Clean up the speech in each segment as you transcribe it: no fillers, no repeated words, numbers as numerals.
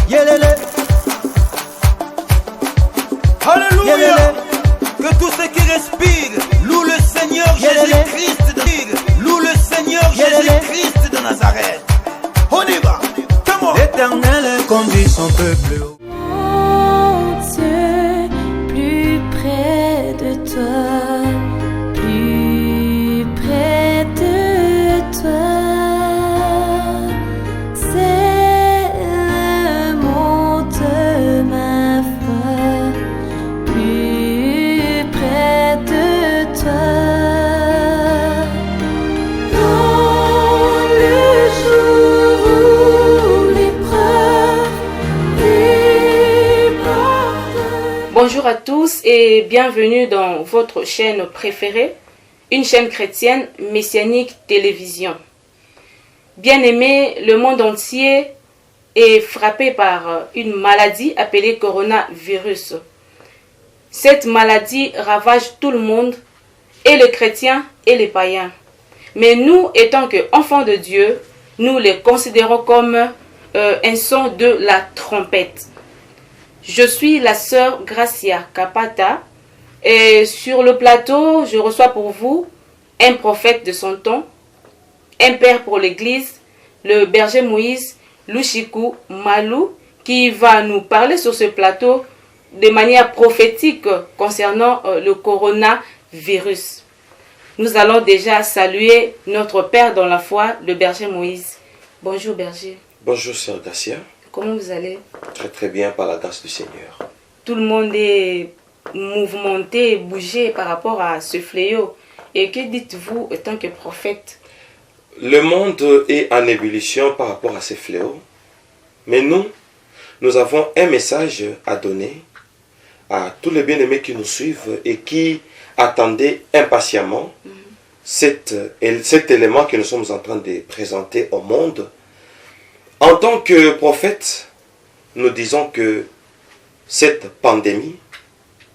Yelele. Alléluia. Yelele. Que tous ceux qui respirent louent le Seigneur Jésus-Christ. Loue le Seigneur Jésus-Christ de Nazareth. On y va. Comment? L'Éternel conduit son peuple. Mon Dieu, plus près de toi, plus près de toi. C'est le mot de ma foi, plus près de toi. Dans le jour où l'épreuve déborde. Bonjour à tous et bienvenue dans votre chaîne préférée, une chaîne chrétienne messianique télévision. Bien-aimés, le monde entier est frappé par une maladie appelée coronavirus. Cette maladie ravage tout le monde, et les chrétiens et les païens. Mais nous, étant qu'enfants de Dieu, nous les considérons comme un son de la trompette. Je suis la sœur Gracia Kapata et sur le plateau, je reçois pour vous un prophète de son temps, un père pour l'église, le berger Moïse Lushiku Malou, qui va nous parler sur ce plateau de manière prophétique concernant le coronavirus. Nous allons déjà saluer notre père dans la foi, le berger Moïse. Bonjour berger. Bonjour sœur Gracia. Comment vous allez? Très très bien par la grâce du Seigneur. Tout le monde est mouvementé, bougé par rapport à ce fléau. Et que dites-vous en tant que prophète? Le monde est en ébullition par rapport à ces fléaux. Mais nous avons un message à donner à tous les bien-aimés qui nous suivent et qui attendaient impatiemment cet élément que nous sommes en train de présenter au monde. En tant que prophète, nous disons que cette pandémie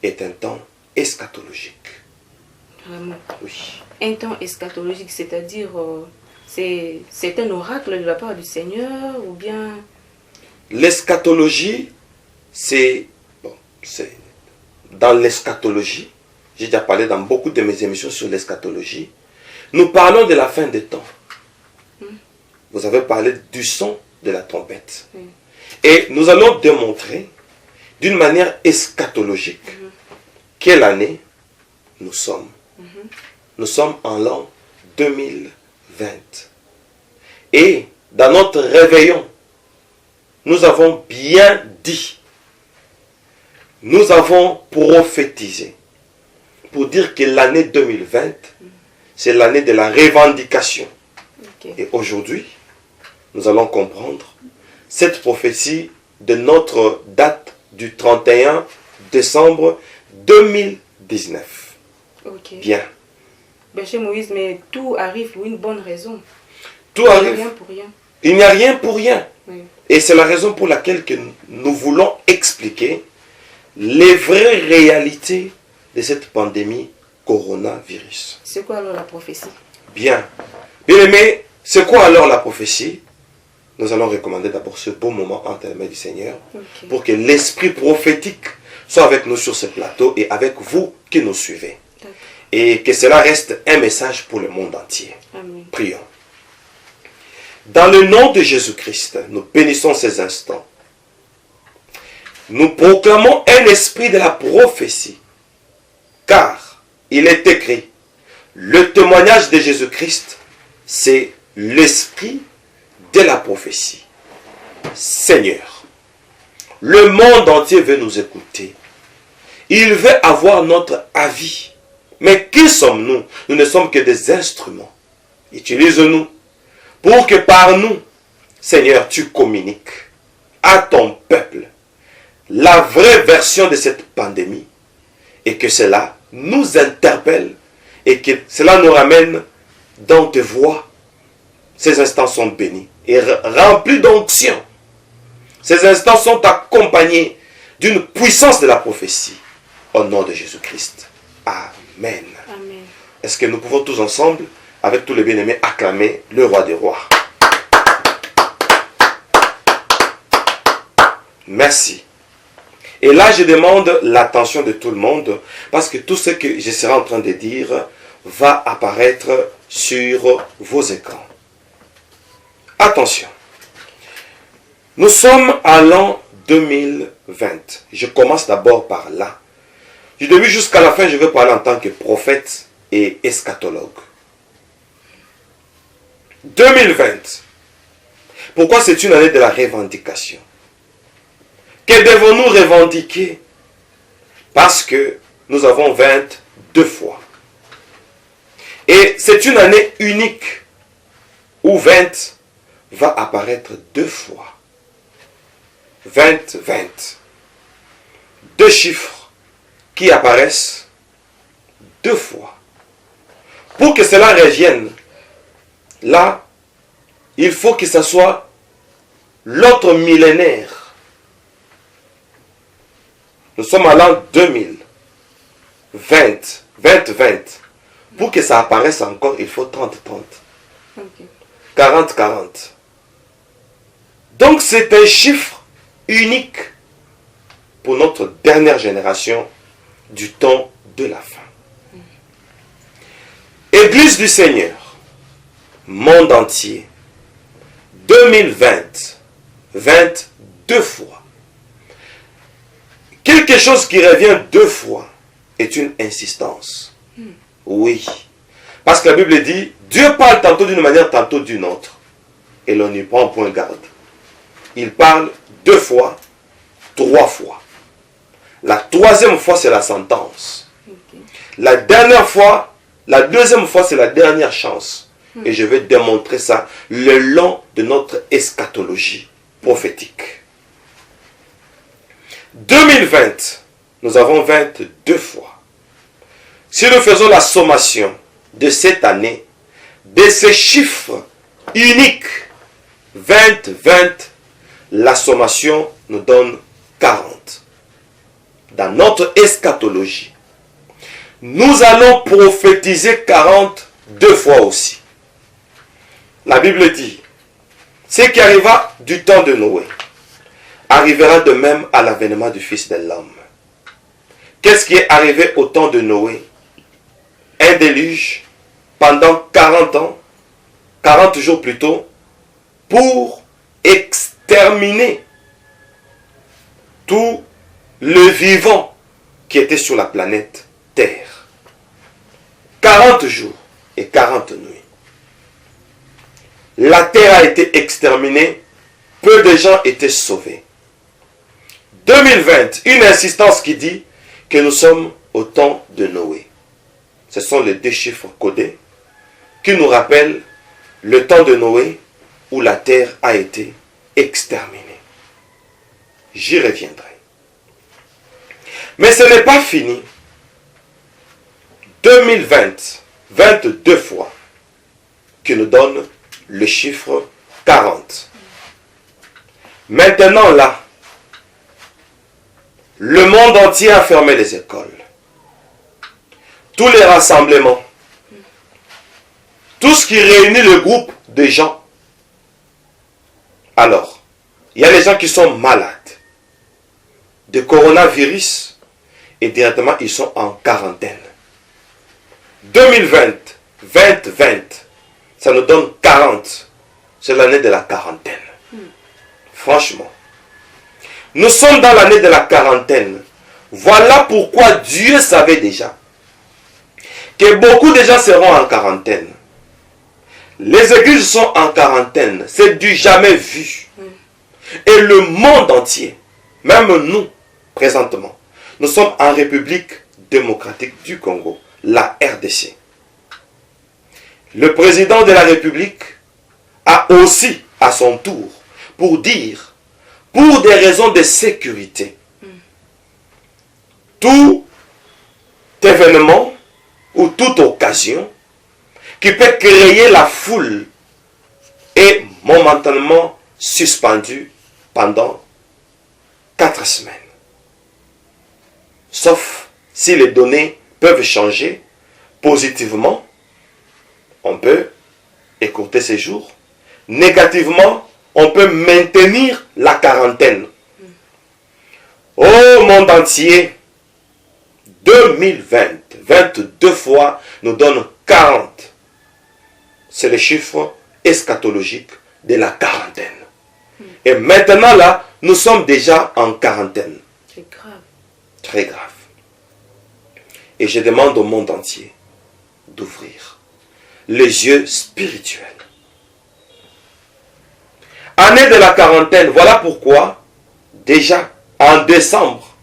est un temps eschatologique. Vraiment. Oui. Un temps eschatologique, c'est-à-dire c'est un oracle de la part du Seigneur ou bien... L'eschatologie, c'est dans l'eschatologie, j'ai déjà parlé dans beaucoup de mes émissions sur l'eschatologie, nous parlons de la fin des temps. Vous avez parlé du son de la trompette. Et nous allons démontrer d'une manière eschatologique quelle année nous sommes. Nous sommes en l'an 2020. Et dans notre réveillon, nous avons bien dit, nous avons prophétisé pour dire que l'année 2020, c'est l'année de la revendication. Okay. Et aujourd'hui, nous allons comprendre cette prophétie de notre date du 31 décembre 2019. Ok. Bien. Berger Moïse, mais tout arrive pour une bonne raison. Tout arrive. Rien pour rien. Il n'y a rien pour rien. Oui. Et c'est la raison pour laquelle que nous voulons expliquer les vraies réalités de cette pandémie coronavirus. C'est quoi alors la prophétie? Bien. Bien aimé, c'est quoi alors la prophétie? Nous allons recommander d'abord ce beau moment entre les mains du Seigneur pour que l'esprit prophétique soit avec nous sur ce plateau et avec vous qui nous suivez. Et que cela reste un message pour le monde entier. Amen. Prions. Dans le nom de Jésus-Christ, nous bénissons ces instants. Nous proclamons un esprit de la prophétie. Car il est écrit, le témoignage de Jésus-Christ, c'est l'esprit de la prophétie. Seigneur, le monde entier veut nous écouter. Il veut avoir notre avis. Mais qui sommes-nous? Nous ne sommes que des instruments. Utilise-nous pour que par nous, Seigneur, tu communiques à ton peuple la vraie version de cette pandémie et que cela nous interpelle et que cela nous ramène dans tes voies. Ces instants sont bénis et remplis d'onction. Ces instants sont accompagnés d'une puissance de la prophétie. Au nom de Jésus-Christ. Amen. Amen. Est-ce que nous pouvons tous ensemble, avec tous les bien-aimés, acclamer le roi des rois? Merci. Et là, je demande l'attention de tout le monde parce que tout ce que je serai en train de dire va apparaître sur vos écrans. Attention. Nous sommes à l'an 2020. Je commence d'abord par là. Du début jusqu'à la fin, je vais parler en tant que prophète et eschatologue. 2020. Pourquoi c'est une année de la revendication? Que devons-nous revendiquer? Parce que nous avons 22 fois. Et c'est une année unique où 20 va apparaître 2 fois. 20, 20. 2 chiffres qui apparaissent 2 fois. Pour que cela revienne, là, il faut que ce soit l'autre millénaire. Nous sommes à l'an 2000. 20, 20, 20. Pour que ça apparaisse encore, il faut 30, 30. Ok. 40, 40. Donc c'est un chiffre unique pour notre dernière génération du temps de la fin. Église du Seigneur, monde entier, 2020, 22 fois. Quelque chose qui revient 2 fois est une insistance. Oui. Parce que la Bible dit, Dieu parle tantôt d'une manière, tantôt d'une autre. Et l'on n'y prend point garde. Il parle 2 fois, 3 fois. La 3e fois, c'est la sentence. La dernière fois, la 2e fois, c'est la dernière chance. Et je vais démontrer ça le long de notre eschatologie prophétique. 2020, nous avons 22 fois. Si nous faisons la sommation de cette année, de ces chiffres uniques, 20, 20, la sommation nous donne 40. Dans notre eschatologie, nous allons prophétiser 40 2 fois aussi. La Bible dit, ce qui arriva du temps de Noé, arrivera de même à l'avènement du Fils de l'homme. Qu'est-ce qui est arrivé au temps de Noé? Un déluge pendant 40 ans, 40 jours plutôt, pour exterminer tout le vivant qui était sur la planète Terre. 40 jours et 40 nuits. La terre a été exterminée, peu de gens étaient sauvés. 2020, une insistance qui dit que nous sommes au temps de Noé. Ce sont les 2 chiffres codés qui nous rappellent le temps de Noé où la terre a été exterminée. J'y reviendrai. Mais ce n'est pas fini. 2020, 22 fois, qui nous donne le chiffre 40. Maintenant là, le monde entier a fermé les écoles. Tous les rassemblements. Tout ce qui réunit le groupe de gens. Alors, il y a des gens qui sont malades de coronavirus et directement ils sont en quarantaine. 2020, 2020, ça nous donne 40. C'est l'année de la quarantaine. Franchement. Nous sommes dans l'année de la quarantaine. Voilà pourquoi Dieu savait déjà que beaucoup de gens seront en quarantaine. Les églises sont en quarantaine. C'est du jamais vu. Et le monde entier, même nous, présentement, nous sommes en République démocratique du Congo, la RDC. Le président de la République a aussi, à son tour, pour dire, pour des raisons de sécurité, tout événement ou toute occasion qui peut créer la foule est momentanément suspendu pendant 4 semaines. Sauf si les données peuvent changer positivement, on peut écourter ces jours. Négativement, on peut maintenir la quarantaine. Au monde entier, 2020, 22 fois nous donne 40. C'est le chiffre eschatologique de la quarantaine. Et maintenant là, nous sommes déjà en quarantaine. C'est grave. Très grave. Et je demande au monde entier d'ouvrir les yeux spirituels. Année de la quarantaine, voilà pourquoi, déjà en décembre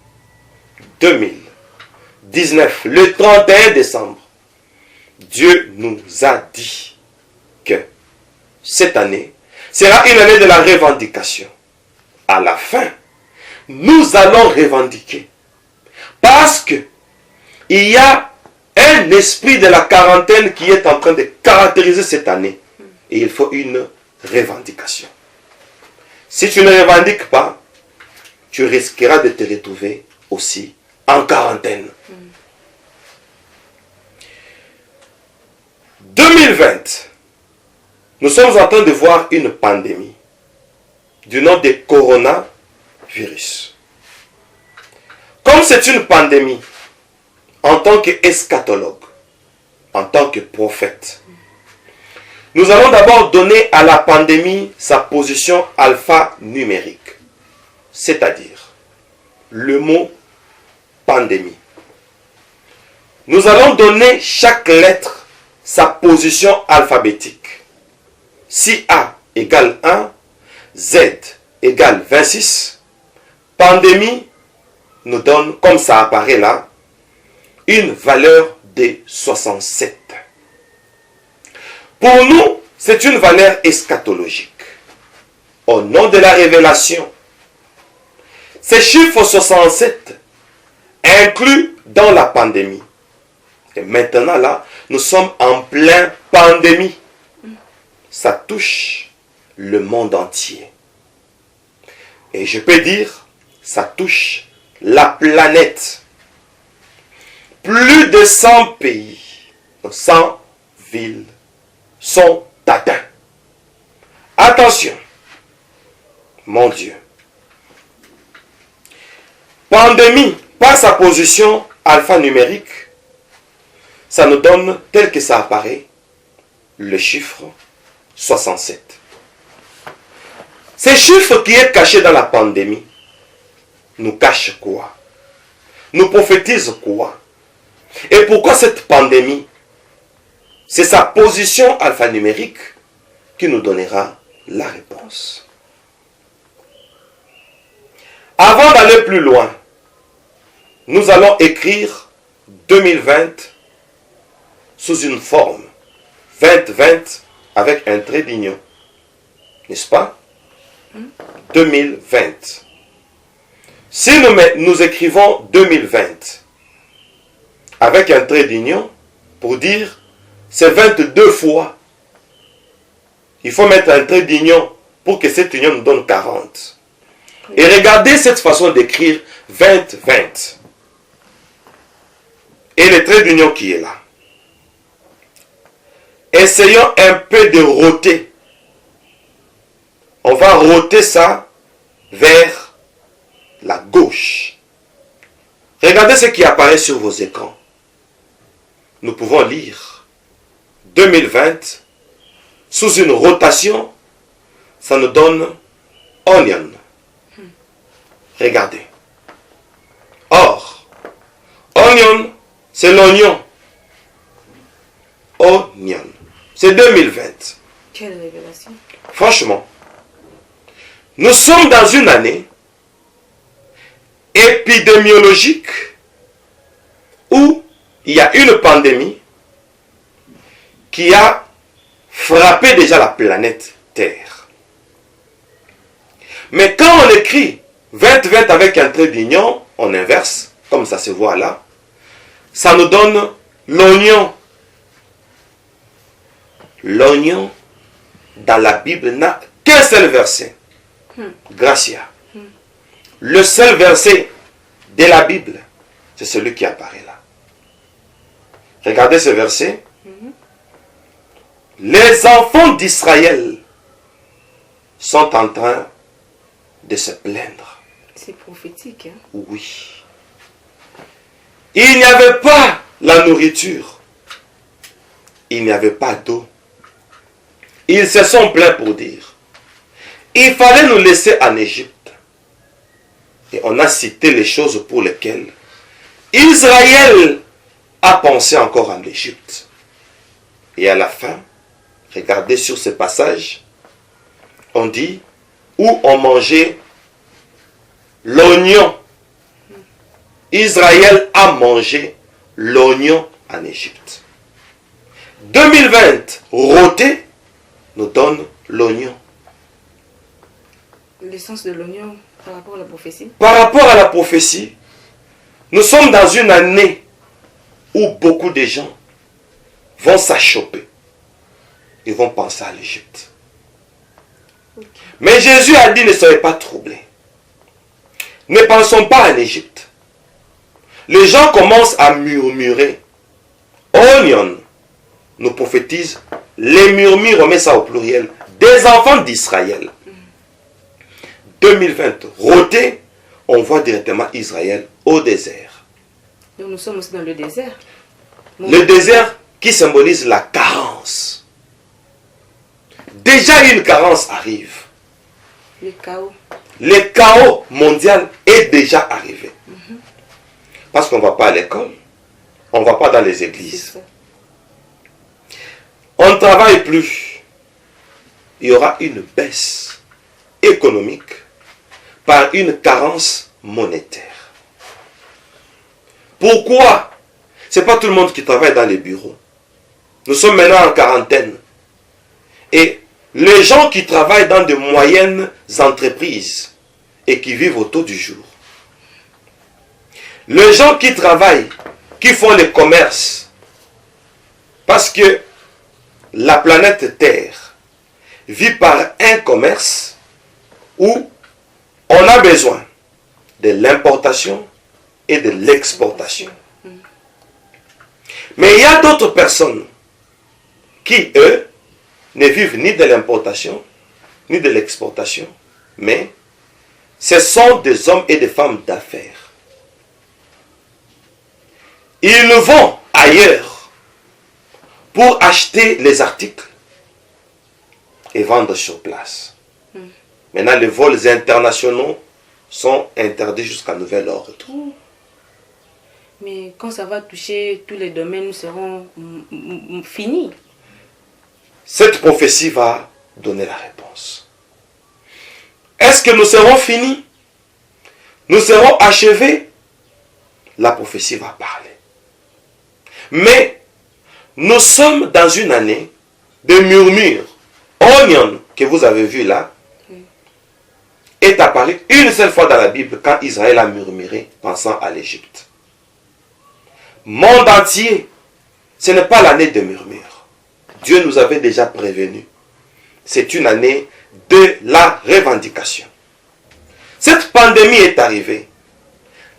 2019, le 31 décembre, Dieu nous a dit que cette année sera une année de la revendication. À la fin, nous allons revendiquer. Parce que il y a un esprit de la quarantaine qui est en train de caractériser cette année. Et il faut une revendication. Si tu ne revendiques pas, tu risqueras de te retrouver aussi en quarantaine. 2020, nous sommes en train de voir une pandémie du nom de coronavirus. Comme c'est une pandémie, en tant qu'eschatologue, en tant que prophète, nous allons d'abord donner à la pandémie sa position alphanumérique, c'est-à-dire le mot pandémie. Nous allons donner chaque lettre sa position alphabétique. Si A égale 1, Z égale 26, pandémie nous donne, comme ça apparaît là, une valeur de 67. Pour nous, c'est une valeur eschatologique. Au nom de la révélation, ces chiffres 67 inclus dans la pandémie. Et maintenant là, nous sommes en pleine pandémie. Ça touche le monde entier. Et je peux dire, ça touche la planète. Plus de 100 pays, 100 villes sont atteints. Attention, mon Dieu. Pandémie, par sa position alphanumérique, ça nous donne, tel que ça apparaît, le chiffre 67. Ce chiffre qui est caché dans la pandémie nous cache quoi? Nous prophétise quoi? Et pourquoi cette pandémie? C'est sa position alphanumérique qui nous donnera la réponse. Avant d'aller plus loin, nous allons écrire 2020 sous une forme 2020 avec un trait d'union. N'est-ce pas? 2020. Si nous écrivons 2020 avec un trait d'union, pour dire c'est 22 fois, il faut mettre un trait d'union pour que cette union nous donne 40. Et regardez cette façon d'écrire 2020. Et le trait d'union qui est là. Essayons un peu de roter. On va roter ça vers la gauche. Regardez ce qui apparaît sur vos écrans. Nous pouvons lire 2020 sous une rotation. Ça nous donne onion. Regardez. Or, onion, c'est l'oignon. Onion. C'est 2020. Quelle révélation. Franchement, nous sommes dans une année épidémiologique où il y a une pandémie qui a frappé déjà la planète Terre. Mais quand on écrit 2020 avec un trait d'union, on inverse, comme ça se voit là, ça nous donne l'oignon. L'oignon, dans la Bible, n'a qu'un seul verset. Gracia. Le seul verset de la Bible, c'est celui qui apparaît là. Regardez ce verset. Les enfants d'Israël sont en train de se plaindre. C'est prophétique. Hein? Oui. Il n'y avait pas la nourriture. Il n'y avait pas d'eau. Ils se sont plaints pour dire, il fallait nous laisser en Égypte. Et on a cité les choses pour lesquelles Israël a pensé encore en Égypte. Et à la fin, regardez sur ce passage, on dit, où on mangeait l'oignon. Israël a mangé l'oignon en Égypte. 2020, Roté nous donne l'oignon. L'essence de l'oignon par rapport à la prophétie. Par rapport à la prophétie, nous sommes dans une année où beaucoup de gens vont s'achoper. Ils vont penser à l'Égypte. Okay. Mais Jésus a dit, ne soyez pas troublés. Ne pensons pas à l'Égypte. Les gens commencent à murmurer. Onion nous prophétise, les murmures, on met ça au pluriel, des enfants d'Israël. 2020, Roté, on voit directement Israël au désert. Donc nous sommes aussi dans le désert. Le désert qui symbolise la carence. Déjà une carence arrive. Le chaos. Le chaos mondial est déjà arrivé. Parce qu'on ne va pas à l'école, on ne va pas dans les églises. On ne travaille plus. Il y aura une baisse économique par une carence monétaire. Pourquoi? Ce n'est pas tout le monde qui travaille dans les bureaux. Nous sommes maintenant en quarantaine. Et les gens qui travaillent dans de moyennes entreprises et qui vivent autour du jour, les gens qui travaillent, qui font les commerces, parce que la planète Terre vit par un commerce où on a besoin de l'importation et de l'exportation. Mais il y a d'autres personnes qui, eux, ne vivent ni de l'importation, ni de l'exportation, mais ce sont des hommes et des femmes d'affaires. Ils vont ailleurs pour acheter les articles et vendre sur place. Maintenant, les vols internationaux sont interdits jusqu'à nouvel ordre. Mais quand ça va toucher tous les domaines, nous serons finis. Cette prophétie va donner la réponse. Est-ce que nous serons finis? Nous serons achevés? La prophétie va parler. Mais nous sommes dans une année de murmures. Onion, que vous avez vu là, est apparu une seule fois dans la Bible quand Israël a murmuré pensant à l'Égypte. Monde entier, ce n'est pas l'année de murmures. Dieu nous avait déjà prévenu. C'est une année de la revendication. Cette pandémie est arrivée.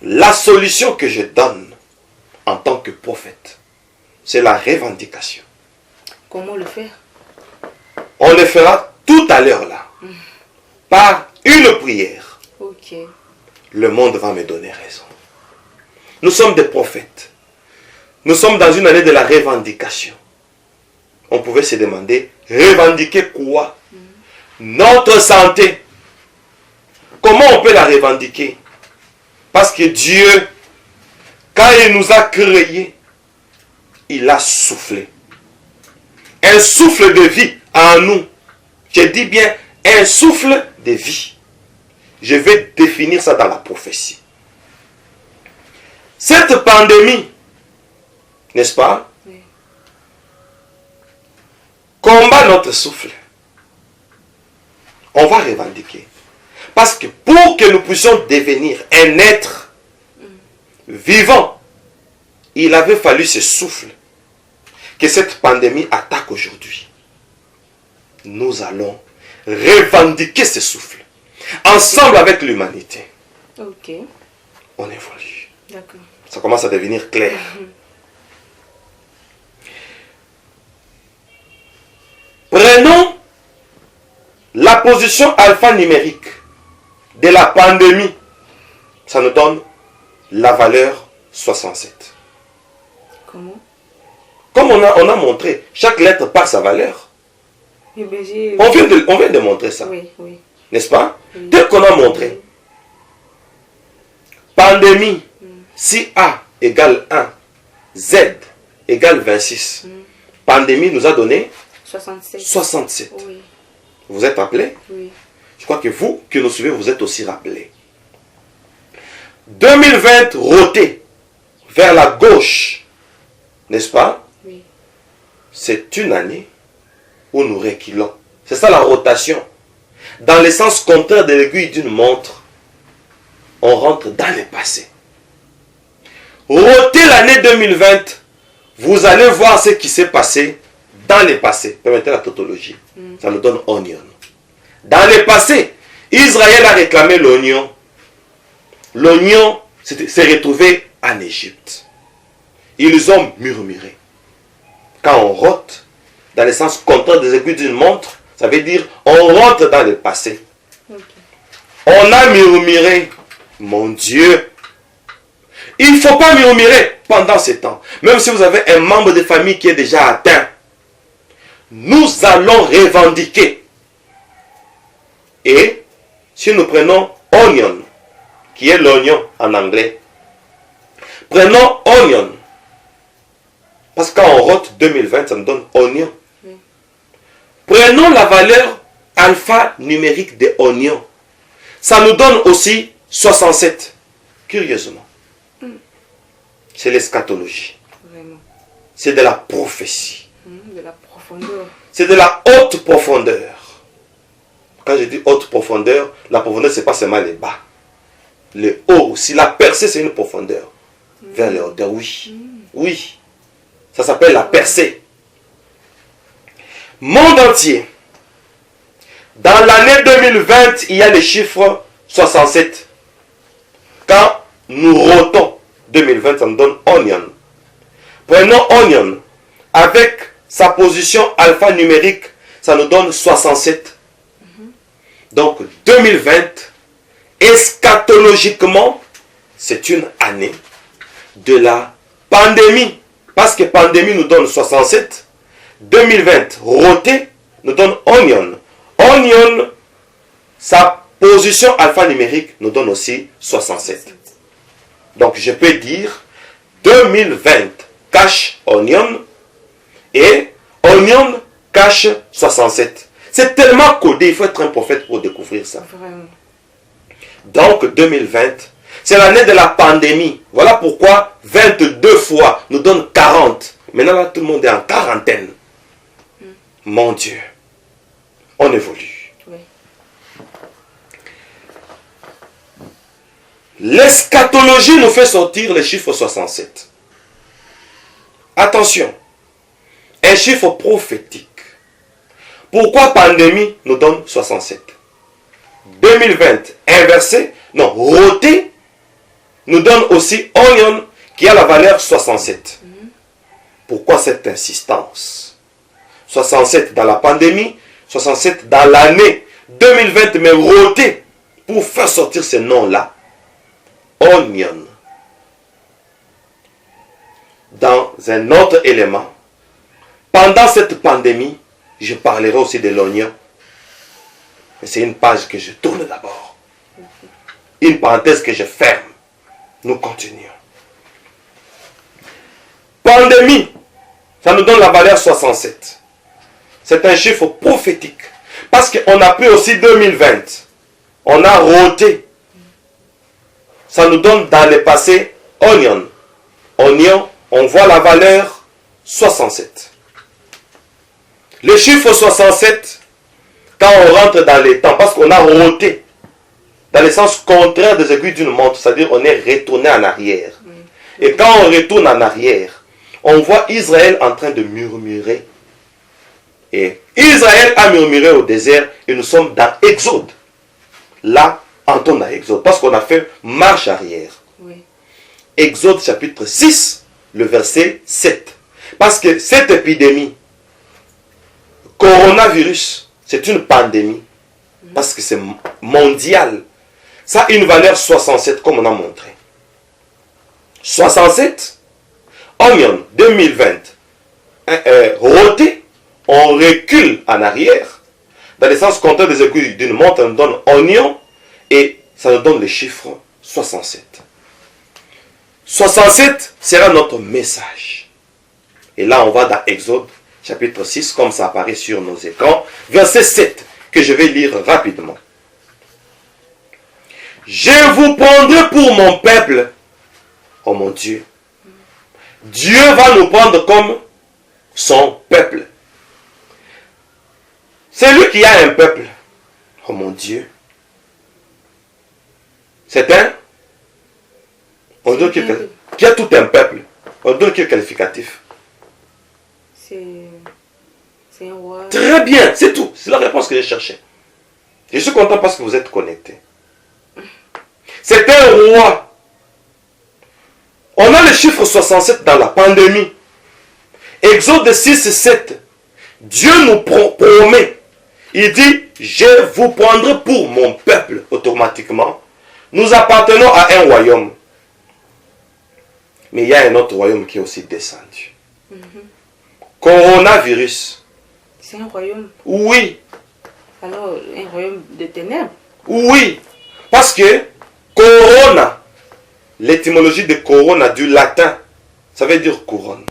La solution que je donne en tant que prophète, c'est la revendication. Comment le faire? On le fera tout à l'heure là. Par une prière. Ok. Le monde va me donner raison. Nous sommes des prophètes. Nous sommes dans une année de la revendication. On pouvait se demander, revendiquer quoi? Notre santé. Comment on peut la revendiquer? Parce que Dieu, quand il nous a créés, il a soufflé. Un souffle de vie en nous. Je dis bien un souffle de vie. Je vais définir ça dans la prophétie. Cette pandémie, n'est-ce pas? Oui. Combat notre souffle. On va revendiquer. Parce que pour que nous puissions devenir un être vivant, il avait fallu ce souffle que cette pandémie attaque aujourd'hui. Nous allons revendiquer ce souffle. Ensemble avec l'humanité. Ok. On évolue. D'accord. Ça commence à devenir clair. Prenons la position alphanumérique de la pandémie ça nous donne la valeur 67. Comment? Comme on a montré, chaque lettre par sa valeur. Eh ben, On vient de montrer ça. Oui, oui. N'est-ce pas? Oui. Tel qu'on a montré. Pandémie, si A égale 1, Z égale 26. Pandémie nous a donné 67. 67. Oui, Vous êtes rappelés? oui. Je crois que vous qui nous suivez, vous êtes aussi rappelés. 2020 roté vers la gauche, n'est-ce pas? Oui. C'est une année où nous reculons. C'est ça la rotation. Dans le sens contraire de l'aiguille d'une montre, on rentre dans le passé. Rotez l'année 2020, vous allez voir ce qui s'est passé dans le passé. Permettez la tautologie. Ça nous donne oignon. Dans le passé, Israël a réclamé l'oignon. L'oignon s'est retrouvé en Égypte. Ils ont murmuré. Quand on rote, dans le sens contraire des aiguilles d'une montre, ça veut dire on rentre dans le passé. Ok. On a murmuré. Mon Dieu. Il ne faut pas murmurer pendant ce temps. Même si vous avez un membre de famille qui est déjà atteint. Nous allons revendiquer. Et si nous prenons onion, qui est l'oignon en anglais, prenons onion. Parce que quand on rote 2020, ça nous donne oignon. Prenons la valeur alphanumérique de oignon. Ça nous donne aussi 67. Curieusement. C'est l'eschatologie. Vraiment. C'est de la prophétie. De la profondeur. C'est de la haute profondeur. Quand je dis haute profondeur, la profondeur, ce n'est pas seulement les bas. Le haut aussi. La percée, c'est une profondeur. Vers les hauteurs, oui. Oui. Ça s'appelle la percée. Monde entier. Dans l'année 2020, il y a le chiffre 67. Quand nous rotons 2020, ça nous donne onion. Prenons onion. Avec sa position alphanumérique, ça nous donne 67. Donc 2020, eschatologiquement, c'est une année de la pandémie. Parce que pandémie nous donne 67. 2020, roté, nous donne onion. Onion, sa position alphanumérique nous donne aussi 67. Donc je peux dire 2020 cache onion et onion cache 67. C'est tellement codé, il faut être un prophète pour découvrir ça. Vraiment. Donc 2020, c'est l'année de la pandémie. Voilà pourquoi 22 fois nous donne 40. Maintenant là, tout le monde est en quarantaine. Mon Dieu, on évolue. Oui. L'eschatologie nous fait sortir le chiffre 67. Attention, un chiffre prophétique. Pourquoi pandémie nous donne 67? 2020 inversé, non, roté, nous donne aussi onion qui a la valeur 67. Pourquoi cette insistance? 67 dans la pandémie, 67 dans l'année 2020, mais roté pour faire sortir ce nom-là. Onion. Dans un autre élément, pendant cette pandémie, je parlerai aussi de l'oignon. Mais c'est une page que je tourne d'abord. Une parenthèse que je ferme. Nous continuons. Pandémie, ça nous donne la valeur 67. C'est un chiffre prophétique. Parce qu'on a pris aussi 2020. On a roté. Ça nous donne dans le passé onion. Oignon, on voit la valeur 67. Le chiffre 67, quand on rentre dans les temps, parce qu'on a roté, dans le sens contraire des aiguilles d'une montre, c'est-à-dire on est retourné en arrière. Et quand on retourne en arrière, on voit Israël en train de murmurer. Et Israël a murmuré au désert et nous sommes dans Exode. Là, entrons dans Exode, parce qu'on a fait marche arrière. Oui. Exode chapitre 6, le verset 7. Parce que cette épidémie, coronavirus, c'est une pandémie. Parce que c'est mondial. ça a une valeur 67 comme on a montré. 67, Omion 2020, roté, on recule en arrière. Dans le sens contraire des aiguilles d'une montre, on donne oignon et ça nous donne le chiffre 67. 67 sera notre message. Et là, on va dans Exode chapitre 6, comme ça apparaît sur nos écrans, verset 7, que je vais lire rapidement. Je vous prendrai pour mon peuple, oh mon Dieu. Dieu va nous prendre comme son peuple. C'est lui qui a un peuple. Oh mon Dieu. C'est un. On donne qui a tout un peuple. On donne quel qualificatif? C'est un roi. Très bien, c'est tout. C'est la réponse que je cherchais. Je suis content parce que vous êtes connectés. C'est un roi. On a le chiffre 67 dans la pandémie. Exode 6, 7. Dieu nous promet. Il dit, je vous prendrai pour mon peuple automatiquement. Nous appartenons à un royaume. Mais il y a un autre royaume qui est aussi descendu. Coronavirus. C'est un royaume. Oui. Alors, un royaume de ténèbres. Oui. Parce que corona, l'étymologie de corona du latin, ça veut dire couronne.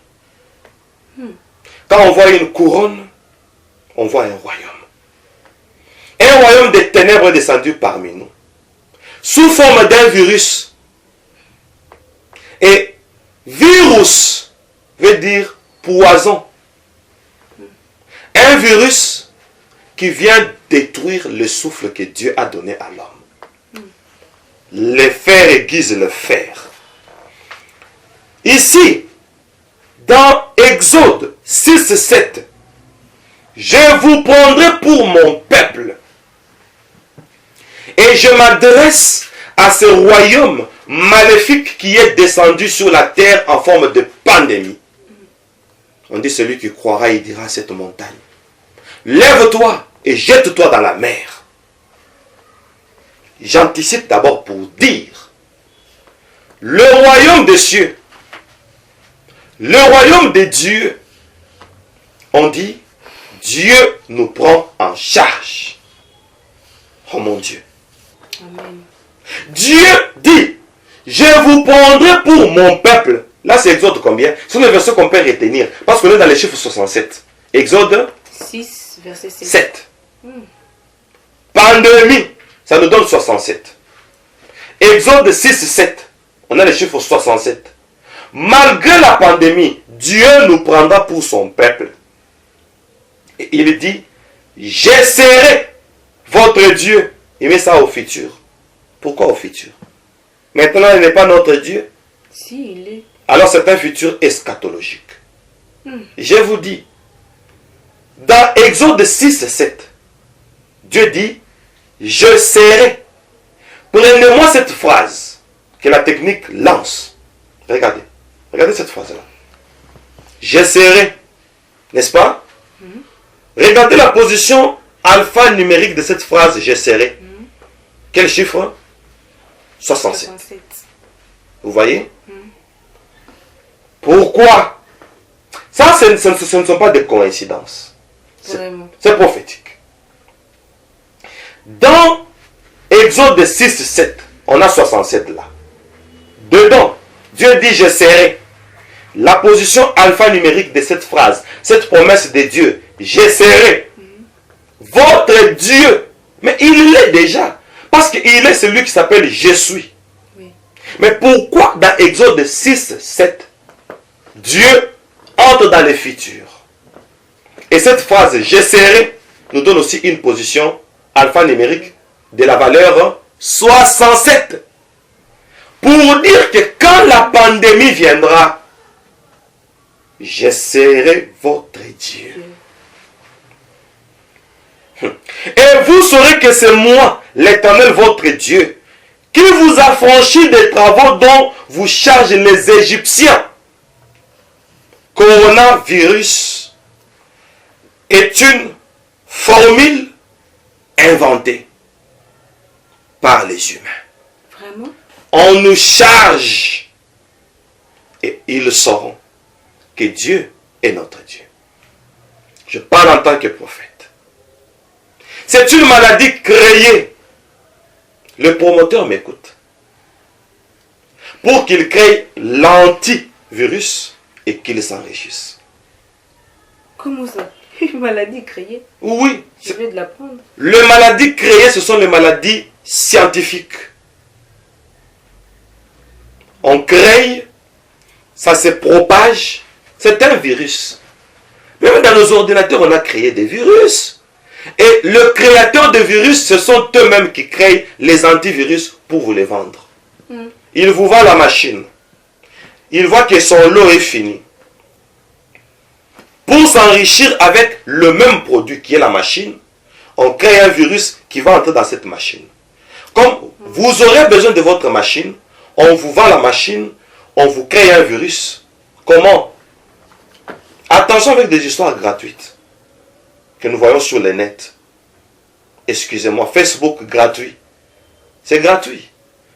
Quand on voit une couronne, on voit un royaume. Un royaume de ténèbres est descendu parmi nous. Sous forme d'un virus. Et virus veut dire poison. Un virus qui vient détruire le souffle que Dieu a donné à l'homme. Le fer aiguise le fer. Ici, dans Exode 6, 7, je vous prendrai pour mon peuple. Et je m'adresse à ce royaume maléfique qui est descendu sur la terre en forme de pandémie. On dit celui qui croira, il dira à cette montagne, lève-toi et jette-toi dans la mer. J'anticipe d'abord pour dire, le royaume des cieux, le royaume de Dieu, on dit, Dieu nous prend en charge. Oh mon Dieu. Amen. Dieu dit, je vous prendrai pour mon peuple. Là, c'est Exode combien? C'est le verset qu'on peut retenir. Parce qu'on est dans les chiffres 67. Exode 6, verset 7. 7. Pandémie, ça nous donne 67. Exode 6, 7. On a les chiffres 67. Malgré la pandémie, Dieu nous prendra pour son peuple. Et il dit, j'essaierai votre Dieu. Il met ça au futur. Pourquoi au futur? Maintenant, il n'est pas notre Dieu. Si, il est. Alors c'est un futur eschatologique. Je vous dis, dans Exode 6, 7, Dieu dit, je serai. Prenez-moi cette phrase que la technique lance. Regardez. Regardez cette phrase-là. Je serai. N'est-ce pas? Regardez la position alphanumérique de cette phrase, je serai. Quel chiffre? 67. 67. Vous voyez? Pourquoi? Ça, ce ne sont pas des coïncidences. Vraiment. C'est prophétique. Dans Exode 6, 7, on a 67 là. Dedans, Dieu dit je serai. La position alphanumérique de cette phrase, cette promesse de Dieu, je serai votre Dieu. Mais il l'est déjà. Parce qu'il est celui qui s'appelle je suis. Oui. Mais pourquoi dans Exode 6, 7, Dieu entre dans le futur? Et cette phrase je serai nous donne aussi une position alphanumérique de la valeur 67. Pour dire que quand la pandémie viendra, je serai votre Dieu. Et vous saurez que c'est moi, l'Éternel, votre Dieu, qui vous affranchit des travaux dont vous chargent les Égyptiens. Coronavirus est une formule inventée par les humains. Vraiment? On nous charge. Et ils sauront que Dieu est notre Dieu. Je parle en tant que prophète. C'est une maladie créée. Le promoteur m'écoute. Pour qu'il crée l'antivirus et qu'il s'enrichisse. Comment ça? Une maladie créée? Oui. Je vais de l'apprendre. Les maladies créées, ce sont les maladies scientifiques. On crée, ça se propage, c'est un virus. Même dans nos ordinateurs, on a créé des virus. Et le créateur de virus, ce sont eux-mêmes qui créent les antivirus pour vous les vendre. Ils vous vendent la machine. Ils voient que son lot est fini. Pour s'enrichir avec le même produit qui est la machine, on crée un virus qui va entrer dans cette machine. Comme vous aurez besoin de votre machine, on vous vend la machine, on vous crée un virus. Comment? Attention avec des histoires gratuites que nous voyons sur le net. Excusez-moi, Facebook gratuit. C'est gratuit.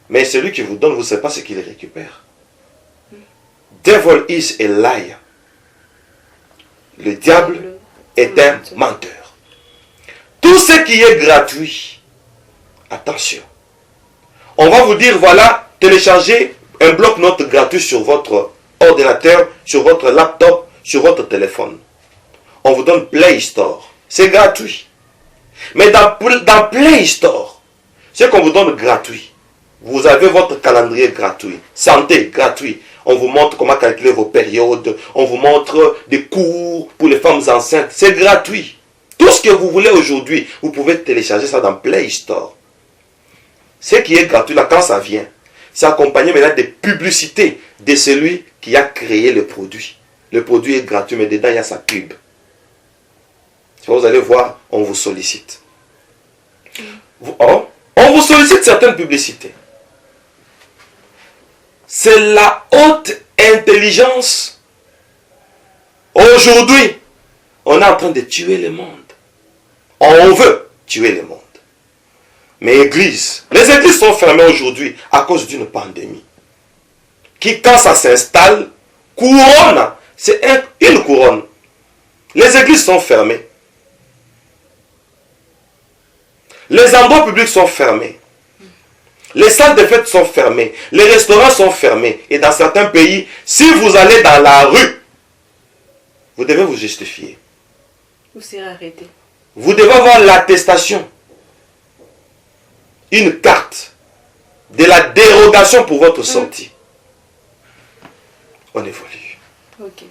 Mais celui qui vous donne, vous ne savez pas ce qu'il récupère. Devil is a liar. Le diable est un menteur. Tout ce qui est gratuit, attention. On va vous dire, voilà, téléchargez un bloc-notes gratuit sur votre ordinateur, sur votre laptop, sur votre téléphone. On vous donne Play Store. C'est gratuit. Mais dans Play Store, ce qu'on vous donne gratuit, vous avez votre calendrier gratuit, santé gratuit. On vous montre comment calculer vos périodes. On vous montre des cours pour les femmes enceintes. C'est gratuit. Tout ce que vous voulez aujourd'hui, vous pouvez télécharger ça dans Play Store. Ce qui est gratuit, là, quand ça vient, c'est accompagné maintenant des publicités de celui qui a créé le produit. Le produit est gratuit, mais dedans, il y a sa pub. Vous allez voir, on vous sollicite. On vous sollicite certaines publicités. C'est la haute intelligence. Aujourd'hui, on est en train de tuer le monde. On veut tuer le monde. Mais les églises sont fermées aujourd'hui à cause d'une pandémie. Qui, quand ça s'installe, couronne. C'est une couronne. Les églises sont fermées. Les endroits publics sont fermés. Les salles de fête sont fermées. Les restaurants sont fermés. Et dans certains pays, si vous allez dans la rue, vous devez vous justifier. Vous serez arrêté. Vous devez avoir l'attestation. Une carte de la dérogation pour votre sortie. On évolue. Ok.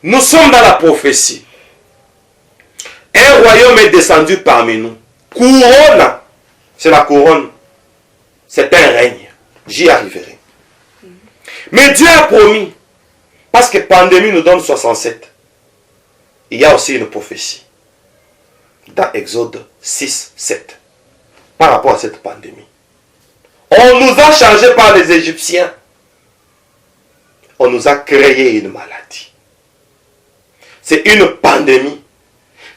Nous sommes dans la prophétie. Un royaume est descendu parmi nous. Couronne. C'est la couronne. C'est un règne. J'y arriverai. Mais Dieu a promis. Parce que pandémie nous donne 67. Il y a aussi une prophétie. Dans Exode 6, 7. Par rapport à cette pandémie. On nous a changé par les Égyptiens. On nous a créé une maladie. C'est une pandémie.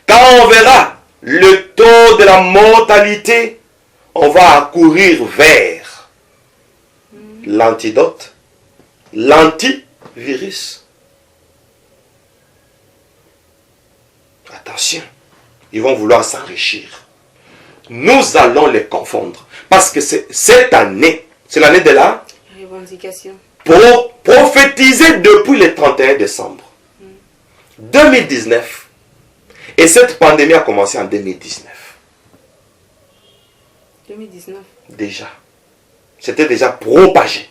Quand on verra le taux de la mortalité, on va accourir vers l'antidote, l'antivirus. Attention, ils vont vouloir s'enrichir. Nous allons les confondre. Parce que cette année, c'est l'année de la Revendication. pour prophétiser depuis le 31 décembre 2019. Et cette pandémie a commencé en 2019. 2019. Déjà. C'était déjà propagé.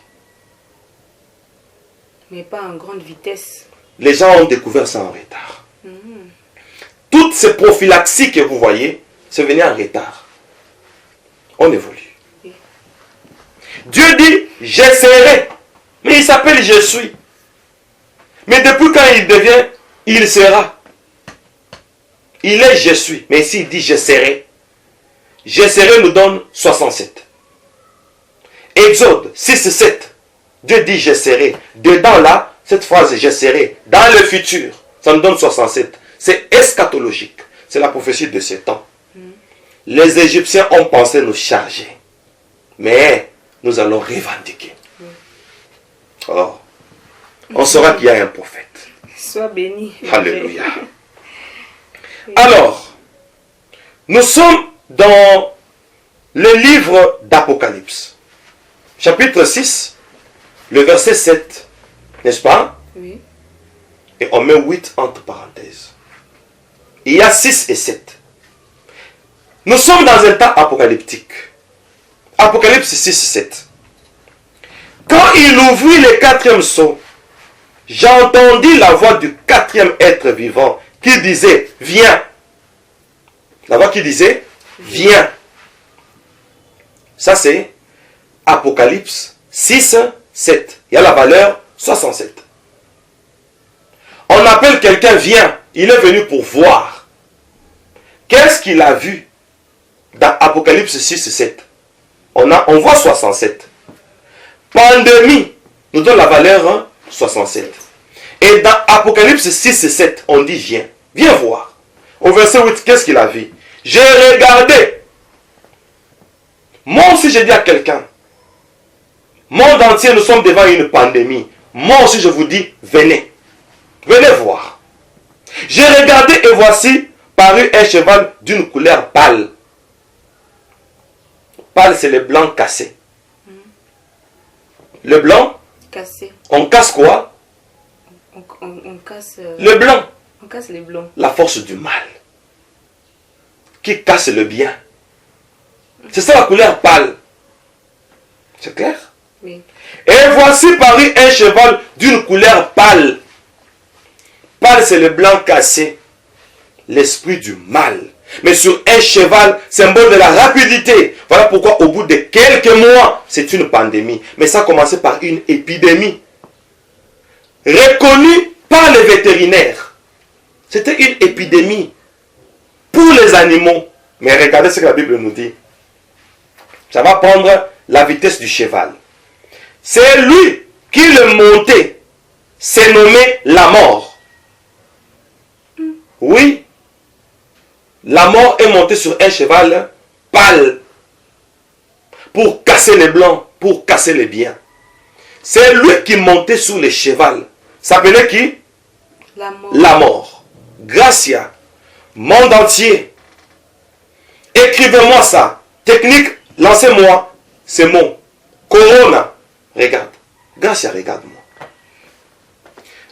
Mais pas en grande vitesse. Les gens ont découvert ça en retard. Toutes ces prophylaxies que vous voyez, c'est venu en retard. On évolue. Oui. Dieu dit, je serai. Mais il s'appelle je suis. Mais depuis quand il devient, il sera. Il est je suis. Mais ici il dit je serai. Je serai nous donne 67. Exode 6, 7. Dieu dit je serai. Dedans là, cette phrase je serai. Dans le futur, ça nous donne 67. C'est eschatologique. C'est la prophétie de ce temps. Les Égyptiens ont pensé nous charger. Mais nous allons revendiquer. Alors, on saura qu'il y a un prophète. Sois béni. Alléluia. Alors, nous sommes dans le livre d'Apocalypse, chapitre 6, le verset 7, n'est-ce pas? Oui. Et on met 8 entre parenthèses. Il y a 6 et 7. Nous sommes dans un temps apocalyptique. Apocalypse 6 et 7. Quand il ouvrit le 4e sceau, j'entendis la voix du 4e être vivant qui disait, viens. La voix qui disait, viens. Ça c'est Apocalypse 6, 7. Il y a la valeur 67. On appelle quelqu'un viens. Il est venu pour voir. Qu'est-ce qu'il a vu dans Apocalypse 6, 7? On voit 67. Pandémie nous donne la valeur 67. Et dans Apocalypse 6 et 7, on dit viens. Viens voir. Au verset 8, qu'est-ce qu'il a vu? J'ai regardé. Moi aussi, je dis à quelqu'un, monde entier, nous sommes devant une pandémie. Moi aussi, je vous dis, venez. Venez voir. J'ai regardé et voici parut un cheval d'une couleur pâle. Pâle, c'est le blanc cassé. Le blanc, Cassé. on casse quoi? On casse. Le blanc. On casse les blancs. La force du mal. Qui casse le bien. C'est ça la couleur pâle. C'est clair? Oui. Et voici parut un cheval d'une couleur pâle. Pâle, c'est le blanc cassé. L'esprit du mal. Mais sur un cheval, symbole de la rapidité. Voilà pourquoi au bout de quelques mois, c'est une pandémie. Mais ça a commencé par une épidémie. Reconnue par les vétérinaires. C'était une épidémie pour les animaux. Mais regardez ce que la Bible nous dit. Ça va prendre la vitesse du cheval. C'est lui qui le montait. C'est nommé la mort. Oui. La mort est montée sur un cheval pâle. Pour casser les blancs. Pour casser les biens. C'est lui qui montait sur le cheval. S'appelait qui? La mort. La mort. Gracia. Monde entier. Écrivez-moi ça. Technique, lancez-moi ces mots. Corona. Regarde. Gracia, regarde-moi.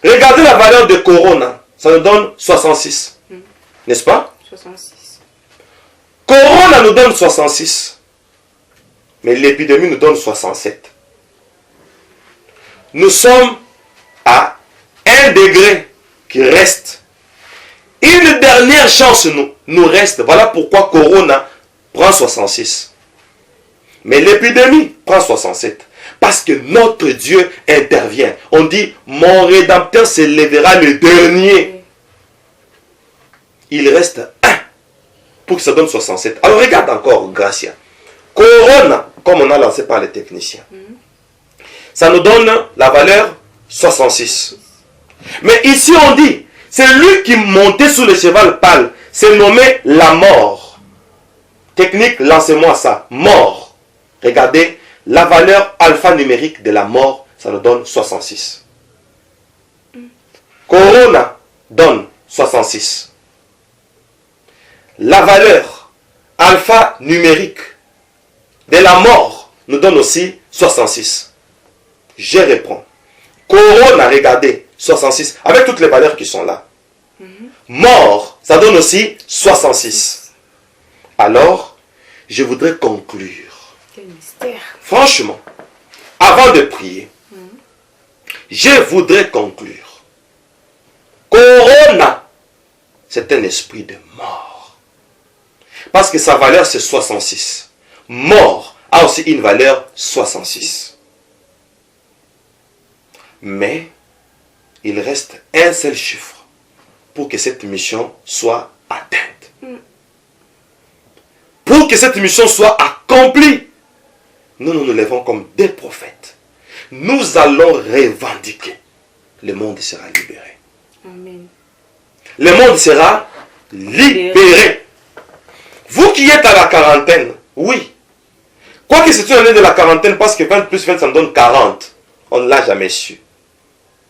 Regardez la valeur de Corona. Ça nous donne 66. N'est-ce pas? 66. Corona nous donne 66. Mais l'épidémie nous donne 67. Nous sommes à 1 degré qui reste. Une dernière chance nous reste. Voilà pourquoi Corona prend 66. Mais l'épidémie prend 67. Parce que notre Dieu intervient. On dit, mon Rédempteur se lèvera le dernier. Il reste 1 pour que ça donne 67. Alors regarde encore, Gracia. Corona, comme on a lancé par les techniciens. Ça nous donne la valeur 66. Mais ici on dit, c'est lui qui montait sur le cheval pâle. C'est nommé la mort. Technique, lancez-moi ça. Mort. Regardez, la valeur alphanumérique de la mort, ça nous donne 66. Corona donne 66. La valeur alphanumérique de la mort nous donne aussi 66. Je reprends. Corona, regardez, 66. Avec toutes les valeurs qui sont là. Mort, ça donne aussi 66. Alors, je voudrais conclure. Quel mystère. Franchement, avant de prier, je voudrais conclure. Corona, c'est un esprit de mort. Parce que sa valeur, c'est 66. Mort a aussi une valeur 66. Mais, il reste un seul chiffre pour que cette mission soit atteinte. Pour que cette mission soit accomplie, nous nous levons comme des prophètes. Nous allons revendiquer. Le monde sera libéré. Amen. Le monde sera libéré. Vous qui êtes à la quarantaine, oui. Quoique c'est une année de la quarantaine, parce que 20 plus 20, ça me donne 40. On ne l'a jamais su.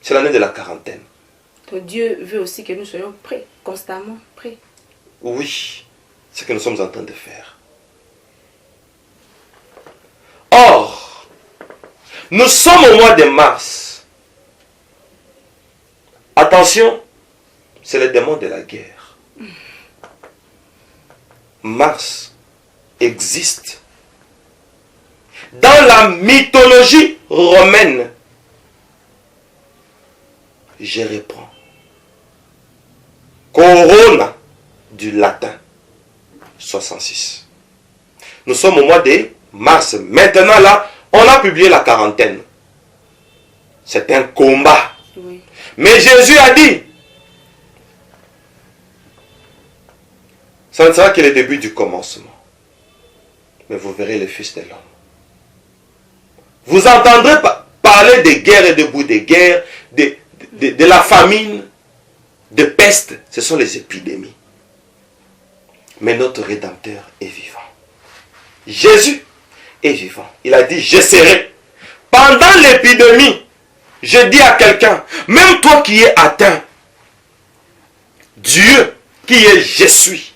C'est l'année de la quarantaine. Donc Dieu veut aussi que nous soyons prêts, constamment prêts. Oui, c'est ce que nous sommes en train de faire. Or, nous sommes au mois de mars. Attention, c'est le démon de la guerre. Mars existe. Dans la mythologie romaine, je reprends. Corona, du latin, 66. Nous sommes au mois de mars. Maintenant là, on a publié la quarantaine. C'est un combat. Oui. Mais Jésus a dit, ça ne sera que le début du commencement. Mais vous verrez le Fils de l'homme. Vous entendrez parler de guerre et de bout de guerre, de la famine, de peste. Ce sont les épidémies. Mais notre Rédempteur est vivant. Jésus est vivant. Il a dit, je serai. Pendant l'épidémie, je dis à quelqu'un, même toi qui es atteint, Dieu qui est je suis,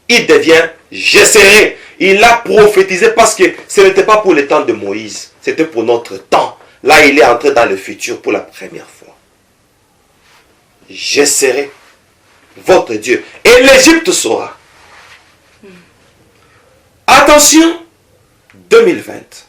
il devient je serai. Il a prophétisé parce que ce n'était pas pour le temps de Moïse, c'était pour notre temps. Là, il est entré dans le futur pour la première fois. Je serai votre Dieu. Et l'Égypte saura. Attention, 2020.